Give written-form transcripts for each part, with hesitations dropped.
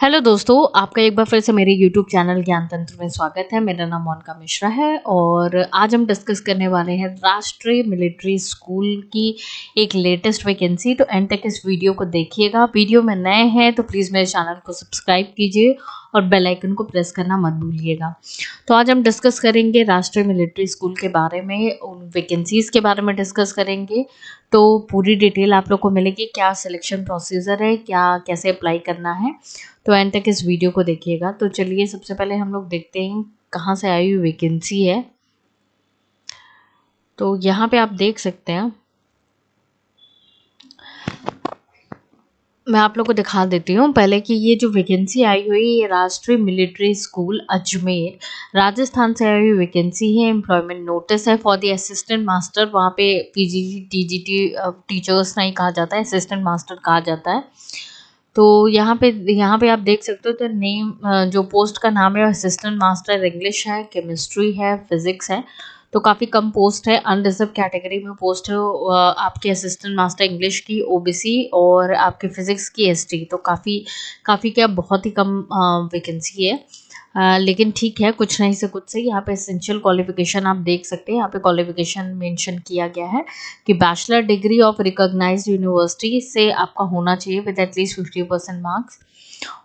Hello दोस्तों, आपका एक बार फिर से मेरे यूट्यूब चैनल ज्ञान तंत्र में स्वागत है। मेरा नाम मोनिका मिश्रा है और आज हम डिस्कस करने वाले हैं राष्ट्रीय मिलिट्री स्कूल की एक लेटेस्ट वैकेंसी। तो एंड तक इस वीडियो को देखिएगा। वीडियो में नए हैं तो प्लीज़ मेरे चैनल को सब्सक्राइब कीजिए और बेल आइकन को प्रेस करना मत भूलिएगा। तो आज हम डिस्कस करेंगे राष्ट्रीय मिलिट्री स्कूल के बारे में, उन वैकेंसीज़ के बारे में डिस्कस करेंगे। तो पूरी डिटेल आप लोग को मिलेगी, क्या सिलेक्शन प्रोसीजर है, क्या कैसे अप्लाई करना है। तो एंड तक इस वीडियो को देखिएगा। तो चलिए सबसे पहले हम लोग देखते हैं कहाँ से आई हुई वैकेंसी है। तो यहाँ पे आप देख सकते हैं, मैं आप लोग को दिखा देती हूँ पहले कि ये जो वैकेंसी आई हुई है राष्ट्रीय मिलिट्री स्कूल अजमेर राजस्थान से आई हुई वैकेंसी है। एम्प्लॉयमेंट नोटिस है फॉर द असिस्टेंट मास्टर। वहाँ पे पीजीटी टीजीटी टीचर्स नहीं कहा जाता है, असिस्टेंट मास्टर कहा जाता है। तो यहाँ पे आप देख सकते हो तो नेम जो पोस्ट का नाम है असिस्टेंट मास्टर इंग्लिश है, केमिस्ट्री है, फिजिक्स है। तो काफ़ी कम पोस्ट है, अनरिजर्व कैटेगरी में पोस्ट है आपके असिस्टेंट मास्टर इंग्लिश की ओबीसी और आपके फिजिक्स की एसटी। तो काफ़ी क्या बहुत ही कम वैकेंसी है। लेकिन ठीक है, कुछ नहीं से कुछ से। यहाँ पे एसेंशियल क्वालिफिकेशन आप देख सकते हैं। यहाँ पे क्वालिफिकेशन मेंशन किया गया है कि bachelor degree of recognized university से आपका होना चाहिए विद एटलीस्ट 50% मार्क्स।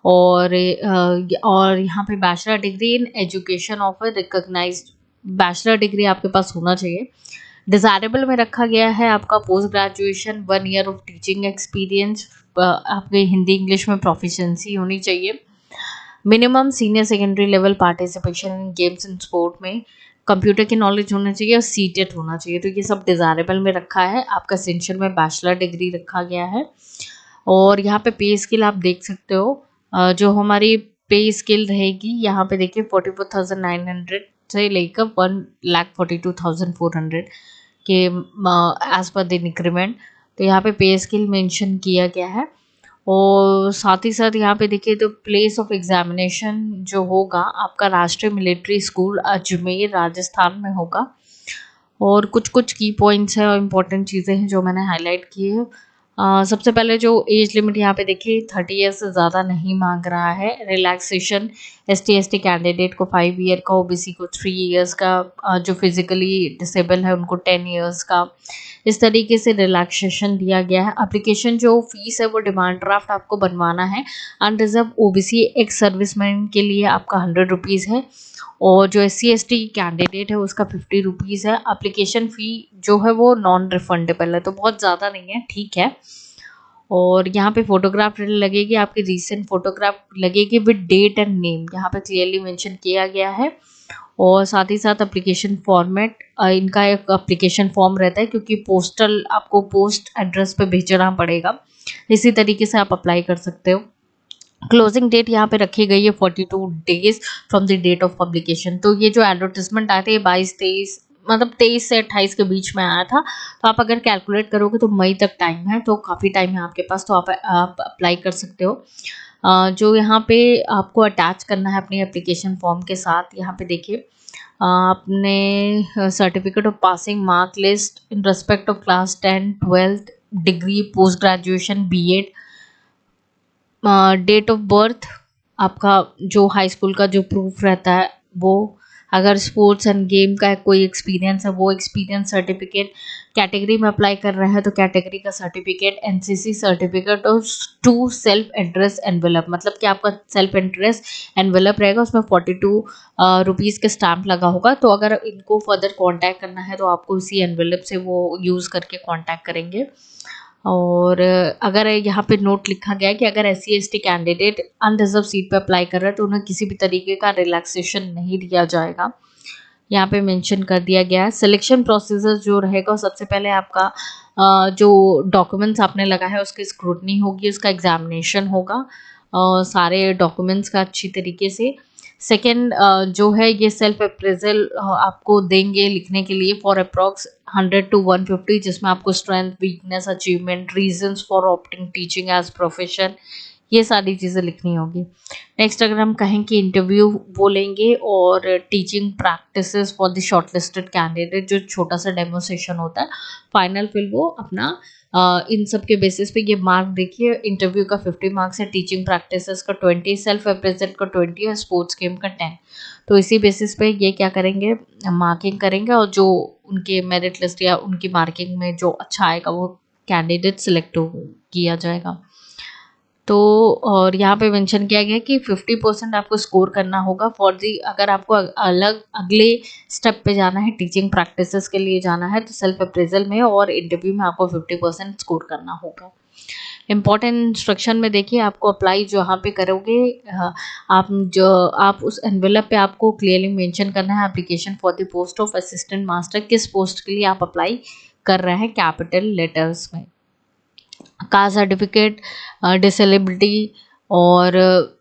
और यहाँ पे bachelor degree in education of recognized bachelor degree आपके पास होना चाहिए। डिज़ायरेबल में रखा गया है आपका post graduation 1 year of teaching experience. आपके हिंदी इंग्लिश में प्रोफिशिएंसी होनी चाहिए। Minimum senior secondary level participation in games and sport में कंप्यूटर की नॉलेज होना चाहिए और सीटेट होना चाहिए। तो ये सब डिज़ायरेबल में रखा है। आपका एसेंशियल में बैचलर डिग्री रखा गया है। और यहाँ पे पे स्किल आप देख सकते हो, जो हमारी पे स्किल रहेगी यहाँ पे देखिए 44,900 से लेकर 1,42,400 के एज पर द इंक्रीमेंट। तो यहाँ पे स्किल मेंशन किया गया है। और साथ ही साथ यहाँ पे देखिए तो प्लेस ऑफ एग्जामिनेशन जो होगा आपका राष्ट्रीय मिलिट्री स्कूल अजमेर राजस्थान में होगा। और कुछ कुछ की पॉइंट्स हैं और इम्पोर्टेंट चीज़ें हैं जो मैंने हाईलाइट की है। सबसे पहले जो एज लिमिट यहाँ पे देखिए 30 ईयर से ज़्यादा नहीं मांग रहा है। रिलैक्सेशन एसटी कैंडिडेट को 5 ईयर का, ओबीसी को 3 ईयर्स का, जो फिजिकली डिसेबल है उनको 10 ईयर्स का, इस तरीके से रिलैक्सेशन दिया गया है। एप्लीकेशन जो फीस है वो डिमांड ड्राफ्ट आपको बनवाना है। अनरिजर्व ओबीसी एक्स सर्विसमैन के लिए आपका 100 रुपीज़ है और जो SC/ST कैंडिडेट है उसका 50 रुपीज़ है। एप्लीकेशन फ़ी जो है वो नॉन रिफंडेबल है, तो बहुत ज़्यादा नहीं है, ठीक है। और यहाँ पे फोटोग्राफ लगेगी, आपकी रीसेंट फोटोग्राफ लगेगी विद डेट एंड नेम, यहाँ पे क्लियरली मेंशन किया गया है। और साथ ही साथ एप्लीकेशन फॉर्मेट, इनका एक एप्लीकेशन फॉर्म रहता है क्योंकि पोस्टल आपको पोस्ट एड्रेस पे भेजना पड़ेगा। इसी तरीके से आप अप्लाई कर सकते हो। क्लोजिंग डेट यहाँ पे रखी गई है 42 days from the date of publication. तो ये जो एडवर्टिजमेंट आए थे 22-23 मतलब 23 से 28 के बीच में आया था। तो आप अगर कैलकुलेट करोगे तो मई तक टाइम है, तो काफ़ी टाइम है आपके पास, तो आप अप्लाई कर सकते हो। जो यहाँ पे आपको अटैच करना है अपनी एप्लीकेशन फॉर्म के साथ, यहाँ पे देखिए आपने certificate of passing mark list in respect of class 10, 12 degree, post graduation, B Ed, date of birth, आपका जो हाई स्कूल का जो प्रूफ रहता है वो, अगर स्पोर्ट्स एंड गेम का कोई एक्सपीरियंस है वो एक्सपीरियंस सर्टिफिकेट, कैटेगरी में अप्लाई कर रहे हैं तो कैटेगरी का सर्टिफिकेट, एनसीसी सर्टिफिकेट और 2 सेल्फ एड्रेस एनवेलप, मतलब कि आपका सेल्फ एड्रेस एनवेलप रहेगा, उसमें 42 रुपीज़ का स्टैम्प लगा होगा। तो अगर इनको फर्दर कांटेक्ट करना है तो आपको उसी एनवेलप से वो यूज़ करके कांटेक्ट करेंगे। और अगर यहाँ पे नोट लिखा गया है कि अगर SC/ST कैंडिडेट अनरिजर्व सीट पे अप्लाई कर रहा है तो उन्हें किसी भी तरीके का रिलैक्सेशन नहीं दिया जाएगा, यहाँ पे मेंशन कर दिया गया है। सिलेक्शन प्रोसीजर जो रहेगा सबसे पहले आपका जो डॉक्यूमेंट्स आपने लगाया है उसकी स्क्रूटनी होगी, उसका एग्जामिनेशन होगा सारे डॉक्यूमेंट्स का अच्छी तरीके से। सेकेंड जो है ये सेल्फ अप्रेजल आपको देंगे लिखने के लिए फॉर अप्रॉक्स 100 to 150, जिसमें आपको strength, weakness, achievement, reasons for opting teaching as profession, ये सारी चीज़ें लिखनी होगी। नेक्स्ट अगर हम कहें कि इंटरव्यू बोलेंगे और teaching practices for the shortlisted candidate, जो छोटा सा डेमो सेशन होता है, फाइनल फिर वो अपना इन सब के बेसिस पे ये मार्क देखिए, इंटरव्यू का 50 मार्क्स है, टीचिंग प्रैक्टिसेस का 20, सेल्फ रिप्रेजेंट का 20 और स्पोर्ट्स गेम का 10। तो इसी बेसिस पे ये क्या करेंगे, मार्किंग करेंगे और जो उनके मेरिट लिस्ट या उनकी मार्किंग में जो अच्छा आएगा वो कैंडिडेट सिलेक्ट किया जाएगा। तो और यहाँ पे मेंशन किया गया कि 50% आपको स्कोर करना होगा फॉर दी, अगर आपको अलग अगले स्टेप पे जाना है, टीचिंग प्रैक्टिसेस के लिए जाना है, तो सेल्फ अप्रेजल में और इंटरव्यू में आपको 50% स्कोर करना होगा। इम्पॉर्टेंट इंस्ट्रक्शन में देखिए, आपको अप्लाई जहाँ पे करोगे, आप उस एनवेलप पे आपको क्लियरली मेंशन करना है application for the post of assistant master, किस पोस्ट के लिए आप अप्लाई कर रहे हैं, कैपिटल लेटर्स में। कास्ट सर्टिफिकेट, डिसेबिलिटी और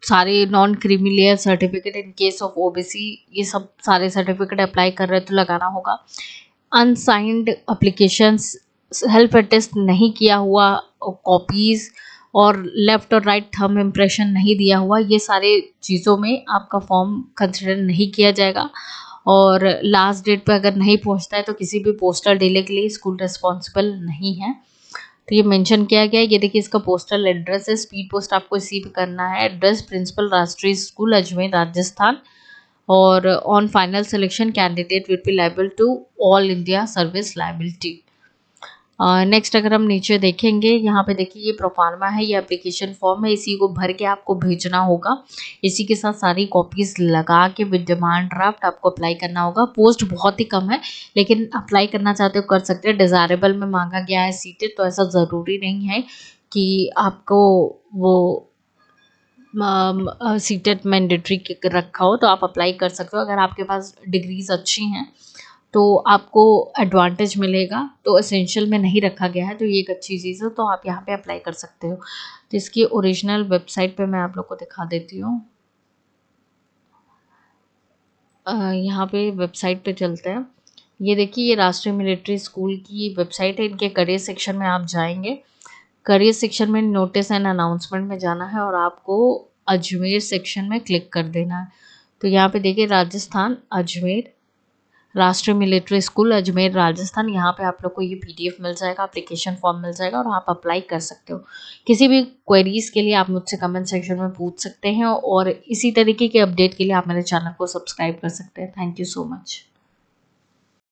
सारे non creamy layer certificate in case of OBC, ये सब सारे सर्टिफिकेट अप्लाई कर रहे हैं तो लगाना होगा। अनसाइंड एप्लीकेशंस, हेल्प टेस्ट नहीं किया हुआ कॉपीज़ और लेफ़्ट और राइट थंब इम्प्रेशन नहीं दिया हुआ, ये सारे चीज़ों में आपका फॉर्म कंसिडर नहीं किया जाएगा। और लास्ट डेट पे अगर नहीं पहुंचता है तो किसी भी पोस्टल डिले के लिए स्कूल रिस्पॉन्सिबल नहीं है। तो ये मेंशन किया गया है। ये देखिए, इसका पोस्टल एड्रेस है, स्पीड पोस्ट आपको इसी पे करना है। Address principal Rashtriya school Ajmer Rajasthan. और on final selection candidate will be liable to all India service liability. Next अगर हम नीचे देखेंगे, यहाँ पे देखिए ये प्रोफार्मा है, ये एप्लीकेशन फॉर्म है, इसी को भर के आपको भेजना होगा। इसी के साथ सारी कॉपीज लगा के विद डिमांड ड्राफ्ट आपको अप्लाई करना होगा। पोस्ट बहुत ही कम है, लेकिन अप्लाई करना चाहते हो कर सकते हैं। डिज़ायरेबल में मांगा गया है सीटेड, तो ऐसा ज़रूरी नहीं है कि आपको वो सीटेड मैंडेटरी रखा हो, तो आप अप्लाई कर सकते हो। अगर आपके पास डिग्रीज अच्छी हैं तो आपको एडवांटेज मिलेगा, तो एसेंशियल में नहीं रखा गया है, तो ये एक अच्छी चीज़ है, तो आप यहाँ पे अप्लाई कर सकते हो। तो इसकी ओरिजिनल वेबसाइट पे मैं आप लोग को दिखा देती हूँ। यहाँ पे वेबसाइट पे चलते हैं। ये देखिए, ये राष्ट्रीय मिलिट्री स्कूल की वेबसाइट है। इनके करियर सेक्शन में आप जाएंगे, करियर सेक्शन में नोटिस एंड अनाउंसमेंट में जाना है और आपको अजमेर सेक्शन में क्लिक कर देना है। तो यहाँ पे देखिए, राजस्थान अजमेर, राष्ट्रीय मिलिट्री स्कूल अजमेर राजस्थान, यहाँ पे आप लोग को ये पीडीएफ मिल जाएगा, एप्लीकेशन फॉर्म मिल जाएगा और आप अप्लाई कर सकते हो। किसी भी क्वेरीज के लिए आप मुझसे कमेंट सेक्शन में पूछ सकते हैं और इसी तरीके के अपडेट के लिए आप मेरे चैनल को सब्सक्राइब कर सकते हैं। Thank you so much.